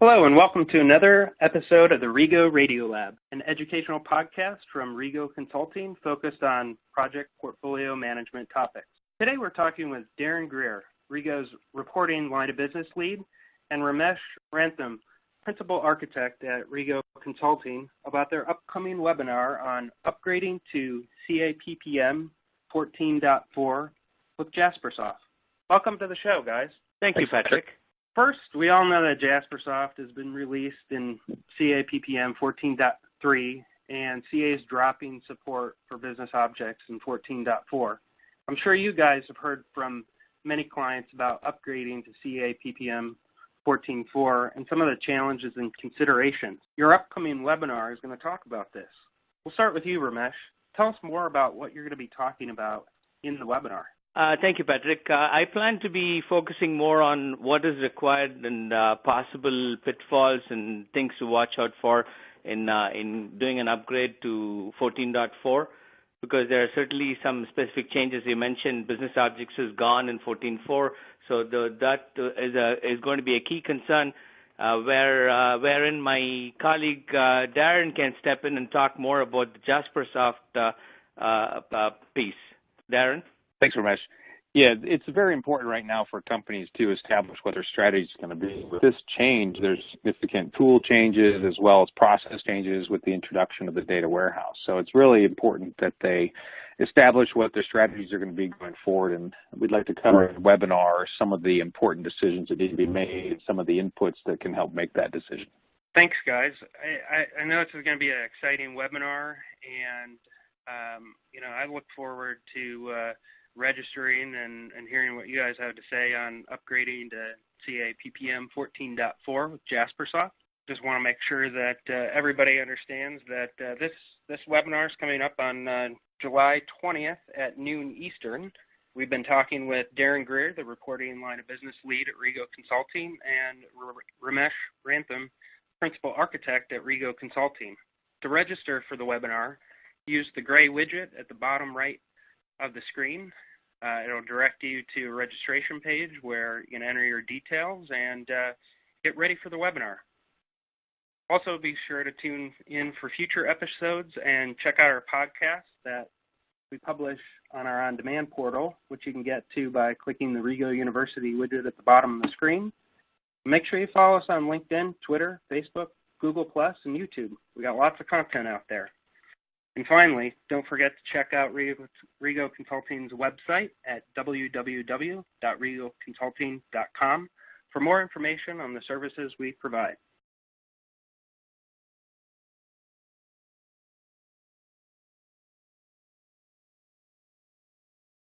Hello, and welcome to another episode of the Rego Radio Lab, an educational podcast from Rego Consulting focused on project portfolio management topics. Today we're talking with Darren Greer, Rego's reporting line of business lead, and Ramesh Rathnam, principal architect at Rego Consulting, about their upcoming webinar on upgrading to CA PPM 14.4 with Jaspersoft. Welcome to the show, guys. Thank you, Patrick. First, we all know that Jaspersoft has been released in CA PPM 14.3, and CA is dropping support for business objects in 14.4. I'm sure you guys have heard from many clients about upgrading to CA PPM 14.4 and some of the challenges and considerations. Your upcoming webinar is going to talk about this. We'll start with you, Ramesh. Tell us more about what you're going to be talking about in the webinar. Thank you, Patrick. I plan to be focusing more on what is required and possible pitfalls and things to watch out for in doing an upgrade to 14.4, because there are certainly some specific changes. You mentioned business objects is gone in 14.4, so that is going to be a key concern wherein my colleague Darren can step in and talk more about the Jaspersoft piece. Darren? Thanks, Ramesh. Yeah, it's very important right now for companies to establish what their strategy is going to be. With this change, there's significant tool changes as well as process changes with the introduction of the data warehouse. So it's really important that they establish what their strategies are going to be going forward, and we'd like to cover in the webinar some of the important decisions that need to be made, some of the inputs that can help make that decision. Thanks, guys. I know this is going to be an exciting webinar, and I look forward to registering and hearing what you guys have to say on upgrading to CA PPM 14.4 with Jaspersoft. Just want to make sure that everybody understands that this webinar is coming up on July 20th at noon Eastern. We've been talking with Darren Greer, the reporting line of business lead at Rego Consulting, and Ramesh Rathnam, principal architect at Rego Consulting. To register for the webinar, use the gray widget at the bottom right of the screen. It'll direct you to a registration page where you can enter your details and get ready for the webinar. Also, be sure to tune in for future episodes and check out our podcast that we publish on our on-demand portal, which you can get to by clicking the Rego University widget at the bottom of the screen. Make sure you follow us on LinkedIn, Twitter, Facebook, Google+, and YouTube. We got lots of content out there. And finally, don't forget to check out Rego Consulting's website at www.regoconsulting.com for more information on the services we provide.